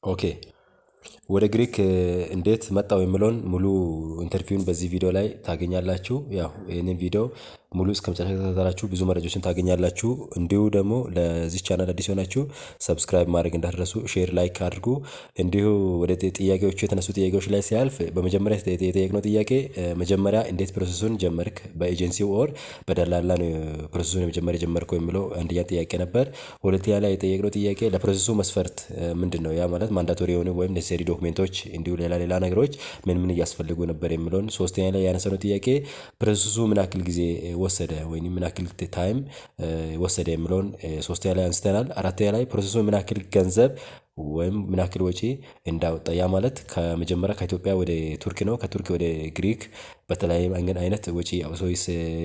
ኦኬ ወደ ግሪክ እንዴት መጣው የሚለውን ሙሉ ኢንተርቪውን በዚህ ቪዲዮ ላይ ታገኛላችሁ። ያው ይህንን ቪዲዮ ሙሉ እስከመጨረሻ ከተከታተላችሁ ብዙ መረጃዎችን ታገኛላችሁ። እንዲሁ ደግሞ ለዚህ ቻናል አዲስ ሆናችሁ ሰብስክራይብ ማድረግ እንዳትረሱ፣ ሼር ላይክ አድርጉ። እንዲሁ ወደ ጥያቄዎቹ የተነሱ ጥያቄዎች ላይ ሲያልፍ በመጀመሪያ የጠየቅነው ጥያቄ መጀመሪያ እንዴት ፕሮሰሱን ጀመርክ በኤጀንሲው ኦር በደላላ ነው ፕሮሰሱን የመጀመሪያ ጀመርከው የሚለው አንደኛ ጥያቄ ነበር። ሁለተኛ ላይ የጠየቅነው ጥያቄ ለፕሮሰሱ መስፈርት ምንድነው? ያ ማለት ማንዳቶሪ የሆኑ ወይም ኔሴሰሪ ዶክሜንቶች እንዲሁ ሌላ ነገሮች ምን እያስፈልጉ ነበር የሚለውን። ሶስተኛ ላይ ያነሳነው ጥያቄ ፕሮሰሱ ምን ያክል ጊዜ ወሰደ ወይም ምን ያክል ታይም ወሰደ የሚለውን ሶስተኛ ላይ አንስተናል። አራተኛ ላይ ፕሮሰሱ ምን ያክል ገንዘብ ወይም ምን ያክል ወጪ እንዳወጣ፣ ያ ማለት ከመጀመሪያ ከኢትዮጵያ ወደ ቱርክ ነው፣ ከቱርክ ወደ ግሪክ በተለያየ አይነት ወጪ አውሶይስ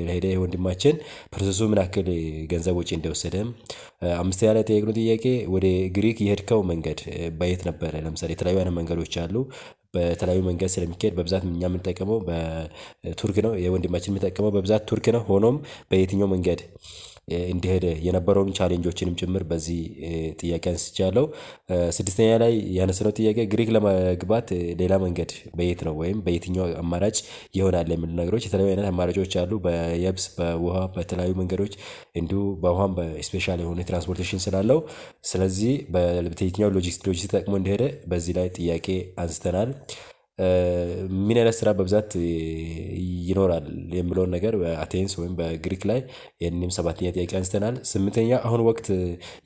ለሄደ ወንድማችን ፕሮሰሱ ምን ያክል ገንዘብ ወጪ እንደወሰደ። አምስተኛ ላይ ጠየቅነው ጥያቄ ወደ ግሪክ የሄድከው መንገድ በየት ነበረ? ለምሳሌ የተለያዩ አይነት መንገዶች አሉ። በተለያዩ መንገድ ስለሚካሄድ በብዛት እኛ የምንጠቀመው በቱርክ ነው፣ የወንድማችን የሚጠቀመው በብዛት ቱርክ ነው። ሆኖም በየትኛው መንገድ እንዲሄደ የነበረውን ቻሌንጆችንም ጭምር በዚህ ጥያቄ አንስቻለሁ። ስድስተኛ ላይ ያነሳነው ጥያቄ ግሪክ ለመግባት ሌላ መንገድ በየት ነው ወይም በየትኛው አማራጭ ይሆናል የሚሉ ነገሮች። የተለያዩ አይነት አማራጮች አሉ፣ በየብስ በውሃ በተለያዩ መንገዶች፣ እንዲሁ በውሃም በስፔሻል የሆነ ትራንስፖርቴሽን ስላለው ስለዚህ በየትኛው ሎጂስቲክ ተጠቅሞ እንደሄደ በዚህ ላይ ጥያቄ አንስተናል። ምን አይነት ስራ በብዛት ይኖራል የሚለውን ነገር በአቴንስ ወይም በግሪክ ላይ ይህንም ሰባተኛ ጥያቄ አንስተናል። ስምንተኛ አሁን ወቅት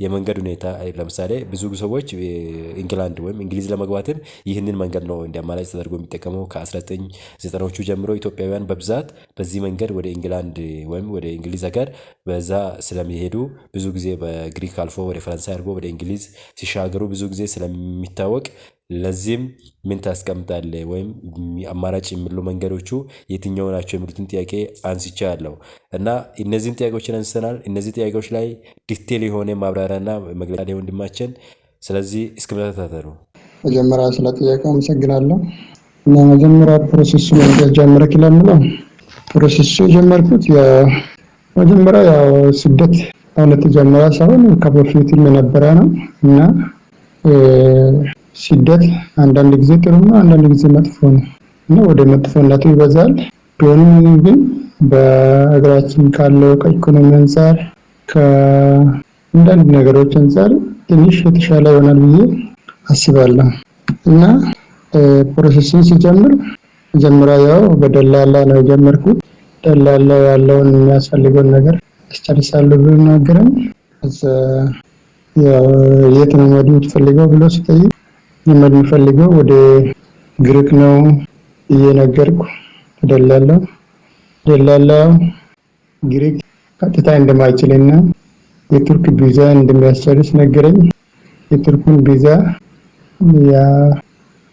የመንገድ ሁኔታ፣ ለምሳሌ ብዙ ሰዎች ኢንግላንድ ወይም እንግሊዝ ለመግባትም ይህንን መንገድ ነው እንደ አማራጭ ተደርጎ የሚጠቀመው። ከ1990ዎቹ ጀምሮ ኢትዮጵያውያን በብዛት በዚህ መንገድ ወደ ኢንግላንድ ወይም ወደ እንግሊዝ ሀገር በዛ ስለሚሄዱ ብዙ ጊዜ በግሪክ አልፎ ወደ ፈረንሳይ አድርጎ ወደ እንግሊዝ ሲሻገሩ ብዙ ጊዜ ስለሚታወቅ ለዚህም ምን ታስቀምጣለህ ወይም አማራጭ የሚሉ መንገዶቹ የትኛው ናቸው የሚሉትን ጥያቄ አንስቻለሁ እና እነዚህን ጥያቄዎችን አንስተናል። እነዚህ ጥያቄዎች ላይ ዲቴል የሆነ ማብራሪያና መግለጫ ላይ ወንድማችን፣ ስለዚህ እስከመተታተሉ መጀመሪያ ስለ ጥያቄው አመሰግናለሁ። እና መጀመሪያ ፕሮሰሱ ጀመርክ ለምለው ፕሮሰሱ ጀመርኩት መጀመሪያ ያው ስደት አይነት ጀመራ ሳይሆን ከበፊትም የነበረ ነው እና ስደት አንዳንድ ጊዜ ጥሩ ነው፣ አንዳንድ ጊዜ መጥፎ ነው እና ወደ መጥፎነቱ ይበዛል። ቢሆንም ግን በእግራችን ካለው ከኢኮኖሚ አንፃር ከአንዳንድ ነገሮች አንፃር ትንሽ የተሻለ ይሆናል ብዬ አስባለሁ እና ፕሮሰሱን ሲጀምር መጀመሪያ ያው በደላላ ነው የጀመርኩት። ደላላ ያለውን የሚያስፈልገውን ነገር አስጨርሳለሁ ብሎ ነገረኝ። ያው የት ነው መሄድ የምትፈልገው ብሎ ሲጠይቅ መሄድ የምፈልገው ወደ ግሪክ ነው እየነገርኩ ደላላው ግሪክ ቀጥታ እንደማይችልና የቱርክ ቪዛ እንደሚያስጨርስ ነገረኝ። የቱርኩን ቪዛ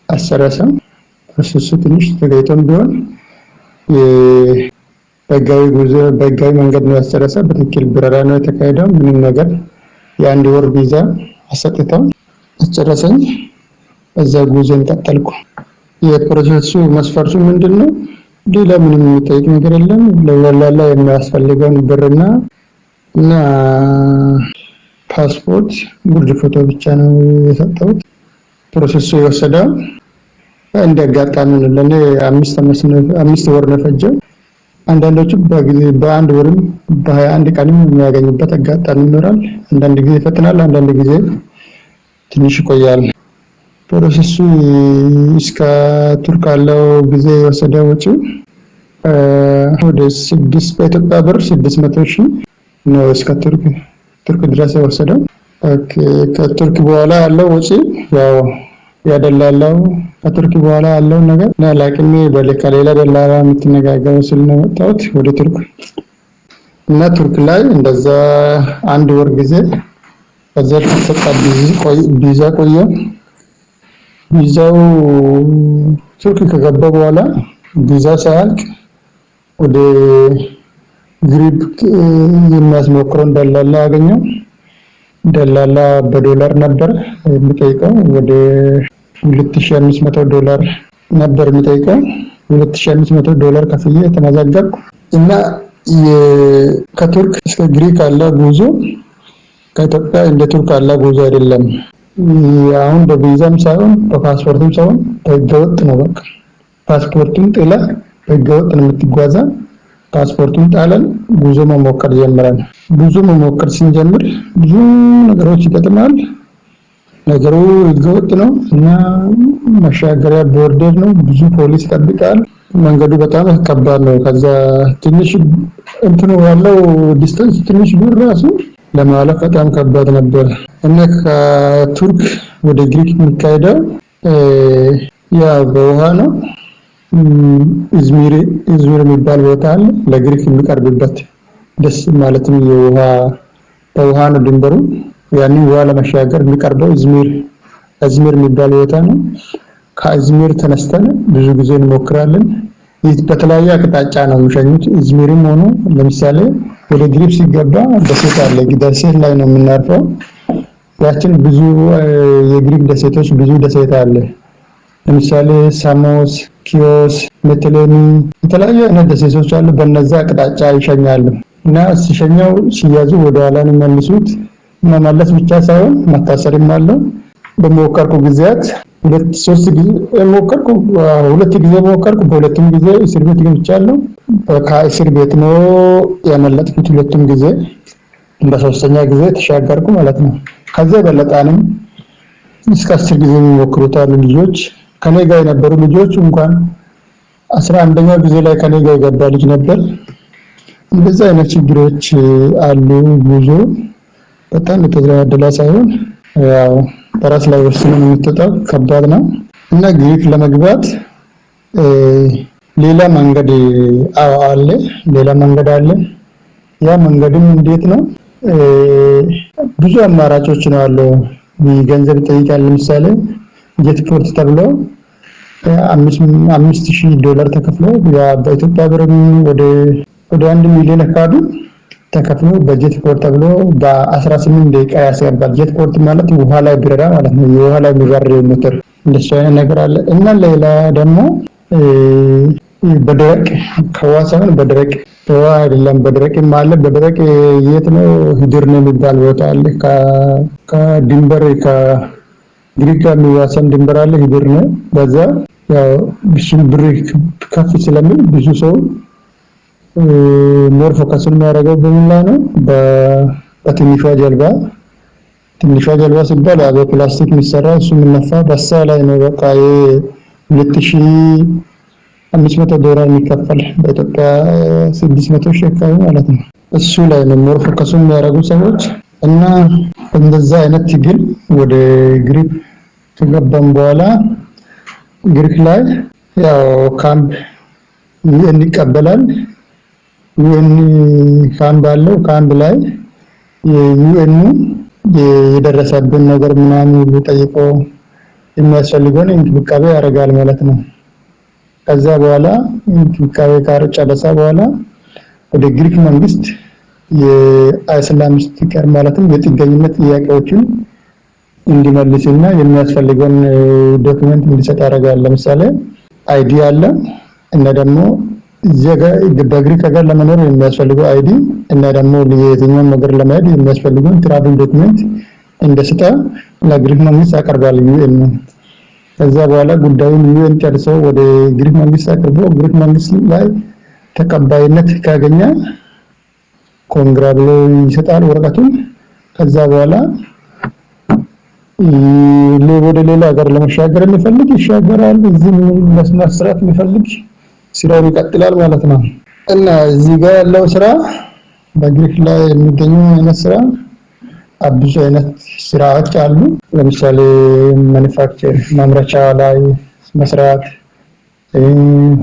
አሰረሰም። ፕሮሰሱ ትንሽ ዘግይቶም ቢሆን በህጋዊ መንገድ ነው ያስጨረሰ። በትክክል በረራ ነው የተካሄደው። ምንም ነገር የአንድ ወር ቪዛ አሰጥተው አስጨረሰኝ። እዛ ጉዞን ቀጠልኩ። የፕሮሰሱ መስፈርቱ ምንድነው? ሌላ ምንም የሚጠይቅ ነገር የለም። ለደላላ የሚያስፈልገውን ብርና ፓስፖርት፣ ጉርድ ፎቶ ብቻ ነው የሰጠሁት። ፕሮሰሱ የወሰደው እንደ አጋጣሚ ነው። ለኔ 5 ወር ነው ፈጀው። አንዳንዶቹ በአንድ ወርም በ21 ቀንም የሚያገኙበት አጋጣሚ ይኖራል። አንዳንድ ጊዜ ይፈጥናል፣ አንዳንድ ጊዜ ትንሽ ይቆያል። ፕሮሰሱ እስከ ቱርክ ያለው ጊዜ የወሰደው ወጪ ወደ 6 በኢትዮጵያ ብር 600,000 ነው እስከ ቱርክ ድረስ የወሰደው። ከቱርክ በኋላ ያለው ወጪ ያው ያደላላው ከቱርክ በኋላ ያለው ነገር ላላቅሜ ከሌላ ደላላ የምትነጋገረው ስለመጣሁት ወደ ቱርክ እና ቱርክ ላይ እንደዛ 1 ወር ጊዜ ከዛ ተሰጣ ቪዛ ቆየ። ቪዛው ቱርክ ከገባ በኋላ ቪዛው ሳያልቅ ወደ ግሪክ የሚያስሞክረው ደላላ ያገኘው። ደላላ በዶላር ነበር የሚጠይቀው። ወደ $2,500 ነበር የሚጠይቀው። $2,500 ከፍዬ ተመዘገብኩ እና ከቱርክ እስከ ግሪክ ያለ ጉዞ ከኢትዮጵያ እንደ ቱርክ ያለ ጉዞ አይደለም። አሁን በቪዛም ሳይሆን በፓስፖርትም ሳይሆን በህገወጥ ነው። በቃ ፓስፖርቱን ጥለህ በህገወጥ ነው የምትጓዛ። ፓስፖርቱን ጣለን፣ ጉዞ መሞከር ጀምረን። ጉዞ መሞከር ስንጀምር ብዙ ነገሮች ይገጥማል። ነገሩ ህገወጥ ነው እና መሻገሪያ ቦርደር ነው። ብዙ ፖሊስ ይጠብቃል። መንገዱ በጣም ከባድ ነው። ከዛ ትንሽ እንትኑ ያለው ዲስታንስ ትንሽ ቢሆን ራሱ ለማለፍ በጣም ከባድ ነበር እና ከቱርክ ወደ ግሪክ የሚካሄደው ያ በውሃ ነው። ኢዝሚር የሚባል ቦታ አለ ለግሪክ የሚቀርብበት ደስ ማለትም በውሃ ነው ድንበሩ። ያንን ውሃ ለመሻገር የሚቀርበው ኢዝሚር የሚባል ቦታ ነው። ከኢዝሚር ተነስተን ብዙ ጊዜ እንሞክራለን። ይህ በተለያየ አቅጣጫ ነው የሚሸኙት። ኢዝሚርም ሆኖ ለምሳሌ ወደ ግሪክ ሲገባ ደሴት አለ። ደሴት ላይ ነው የምናርፈው። ያችን ብዙ የግሪክ ደሴቶች ብዙ ደሴት አለ። ለምሳሌ ሳሞስ፣ ኪዮስ፣ ሜቴሌኒ የተለያዩ አይነት ደሴቶች አሉ። በነዛ አቅጣጫ ይሸኛሉ እና ሲሸኛው ሲያዙ ወደ ኋላ ነው የሚመልሱት። መመለስ ብቻ ሳይሆን መታሰርም አለው። በሞከርኩ ጊዜያት ሁለት ጊዜ ሞከርኩ። በሁለቱም ጊዜ እስር ቤት ገብቻለሁ። ከእስር ቤት ነው ያመለጥኩት ሁለቱም ጊዜ። በሶስተኛ ጊዜ ተሻገርኩ ማለት ነው። ከዛ በለጣንም እስከ 10 ጊዜ የሚሞክሩት አሉ ልጆች። ከኔ ጋር የነበሩ ልጆች እንኳን 11ኛው ጊዜ ላይ ከኔ ጋር የገባ ልጅ ነበር። እንደዛ አይነት ችግሮች አሉ። ጉዞ በጣም የተደላደለ ሳይሆን ያው በራስ ላይ ወስኖ የምትወጣው ከባድ ነው እና ግሪክ ለመግባት ሌላ መንገድ አለ። ያ መንገድም እንዴት ነው? ብዙ አማራጮች ነው ያለው። ገንዘብ ይጠይቃል። ለምሳሌ ጄትፖርት ተብሎ $5000 ተከፍሎ በኢትዮጵያ ብር ወደ 1 ሚሊዮን አካባቢ ተከፍሎ በጄትፖርት ተብሎ በ18 ደቂቃ ያስገባል። ጄትፖርት ማለት ውሃ ላይ ብረራ ማለት ነው። የውሃ ላይ የሚበር ሞተር እንደሱ አይነት ነገር አለ እና ሌላ ደግሞ በደረቅ ከዋሳን በደረቅ በውሃ አይደለም በደረቅም አለ። በደረቅ የት ነው? ሂድር ነው የሚባል ቦታ አለ። ከድንበር ከግሪክ ጋር የሚዋሰን ድንበር አለ። ሂድር ነው። በዛ ያው ብዙ ብር ከፍ ስለሚል ብዙ ሰው ሞር ፎከስ የሚያደርገው በምን ላይ ነው? በትንሿ ጀልባ ሲባል በፕላስቲክ የሚሰራ እሱ የምነፋ በሳ ላይ ነው። በቃ $2500 የሚከፈል በኢትዮጵያ 600 ሺህ አካባቢ ማለት ነው። እሱ ላይ ነው ሞር ፎከስ የሚያደርጉ ሰዎች እና እንደዛ አይነት ትግል ወደ ግሪክ ከገባን በኋላ ግሪክ ላይ ያው ካምፕ ይቀበላል። ዩኤን ካምፕ አለው። ካምፕ ላይ የዩኤን የደረሰብን ነገር ምናምን ጠይቆ የሚያስፈልገውን እንክብካቤ ያደርጋል ማለት ነው። ከዛ በኋላ እንክብካቤ ካረጨረሰ በኋላ ወደ ግሪክ መንግስት የአይስላም ስቲከር ማለትም የጥገኝነት ጥያቄዎችን እንዲመልስና የሚያስፈልገውን ዶክመንት እንዲሰጥ ያደርጋል። ለምሳሌ አይዲ አለ እና ደግሞ በግሪክ ሀገር ለመኖር የሚያስፈልገው አይዲ እና ደግሞ የትኛውም ነገር ለመሄድ የሚያስፈልገውን ትራቭል ዶክመንት እንደሰጠ ለግሪክ መንግስት ያቀርባል ዩኤን። ከዛ በኋላ ጉዳዩን ዩኤን ጨርሰው ወደ ግሪክ መንግስት አቅርቦ ግሪክ መንግስት ላይ ተቀባይነት ካገኘ ኮንግራ ብሎ ይሰጣል ወረቀቱን። ከዛ በኋላ ወደ ሌላ ሀገር ለመሻገር የሚፈልግ ይሻገራል። እዚህ መስራት የሚፈልግ ስራው ይቀጥላል ማለት ነው። እና እዚህ ጋር ያለው ስራ በግሪክ ላይ የሚገኙ አይነት ስራ ብዙ አይነት ስራዎች አሉ። ለምሳሌ ማኑፋክቸር ማምረቻ ላይ መስራት፣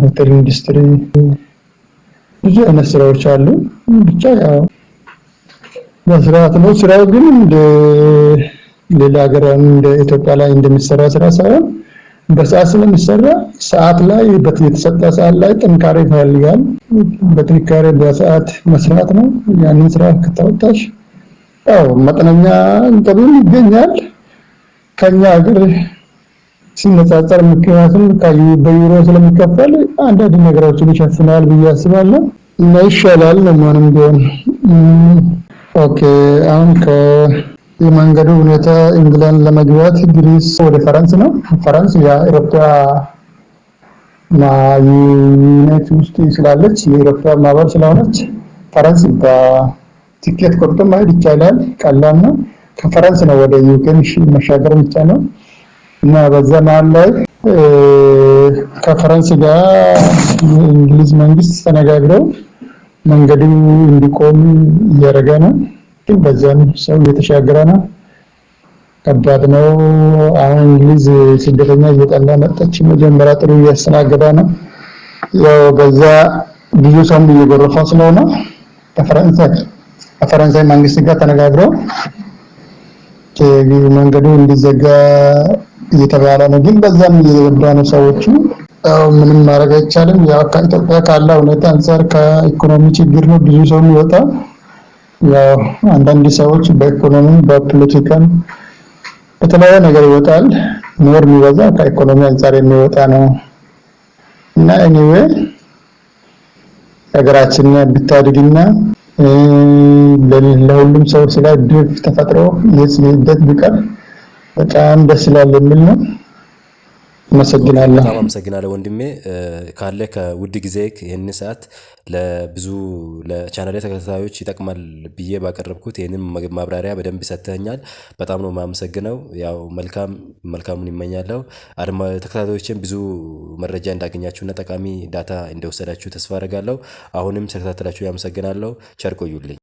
ሆቴል ኢንዱስትሪ ብዙ አይነት ስራዎች አሉ። ብቻ ያው መስራት ነው ስራው። ግን እንደ ሌላ ሀገር እንደ ኢትዮጵያ ላይ እንደሚሰራ ስራ ሳይሆን በሰዓት ስለሚሰራ ሰዓት ላይ የተሰጠ ሰዓት ላይ ጥንካሬ ይፈልጋል። በጥንካሬ በሰዓት መስራት ነው። ያንን ስራ ከተወጣሽ ያው መጠነኛ ገቢ ይገኛል ከኛ ሀገር ሲነጻጸር። ምክንያቱም በዩሮ ስለሚከፈል አንዳንድ ነገሮችን ይሸፍናል ብዬ አስባለሁ እና ይሻላል ነው ማንም ቢሆን። ኦኬ አሁን የመንገዱ ሁኔታ ኢንግላንድ ለመግባት ግሪስ ወደ ፈረንስ ነው። ፈረንስ የአውሮፓ ዩናይት ውስጥ ስላለች የአውሮፓ ማህበር ስለሆነች ፈረንስ በቲኬት ቆርጦ ማሄድ ይቻላል። ቀላል ነው። ከፈረንስ ነው ወደ ዩኬ መሻገር የሚቻለው እና በዛ መሀል ላይ ከፈረንስ ጋር የእንግሊዝ መንግስት ተነጋግረው መንገዱ እንዲቆም እያደረገ ነው። ግን በዛም ሰው እየተሻገረ ነው። ከባድ ነው። አሁን እንግሊዝ ስደተኛ እየጠላ መጣች። መጀመሪያ ጥሩ እያስተናገደ ነው። ያው በዛ ብዙ ሰው እየጎረፈ ስለሆነ ከፈረንሳይ መንግስት ጋር ተነጋግረው መንገዱ እንዲዘጋ እየተባለ ነው። ግን በዛም እየተጎዳ ነው ሰዎቹ። ያው ምንም ማድረግ አይቻልም። ያው ከኢትዮጵያ ካለ ሁኔታ አንፃር ከኢኮኖሚ ችግር ነው ብዙ ሰው የሚወጣ። ያው አንዳንድ ሰዎች በኢኮኖሚ በፖለቲካም በተለያየ ነገር ይወጣል። ኖር የሚበዛ ከኢኮኖሚ አንፃር የሚወጣ ነው እና ኤኒዌይ ሀገራችን ብታድግና ለሁሉም ሰው ስለ ድፍ ተፈጥሮ የስደት ቢቀር በጣም ደስ ይላል የሚል ነው። አመሰግናለሁ። በጣም አመሰግናለሁ ወንድሜ ካለ ከውድ ጊዜ ይህን ሰዓት ለብዙ ለቻናሌ ተከታታዮች ይጠቅማል ብዬ ባቀረብኩት ይህንም ማብራሪያ በደንብ ሰጥተኛል። በጣም ነው የማመሰግነው። ያው መልካሙን ይመኛለሁ። ተከታታዮችን ብዙ መረጃ እንዳገኛችሁና ጠቃሚ ዳታ እንደወሰዳችሁ ተስፋ አደርጋለሁ። አሁንም ተከታተላችሁ ያመሰግናለሁ። ቸር ቆዩልኝ።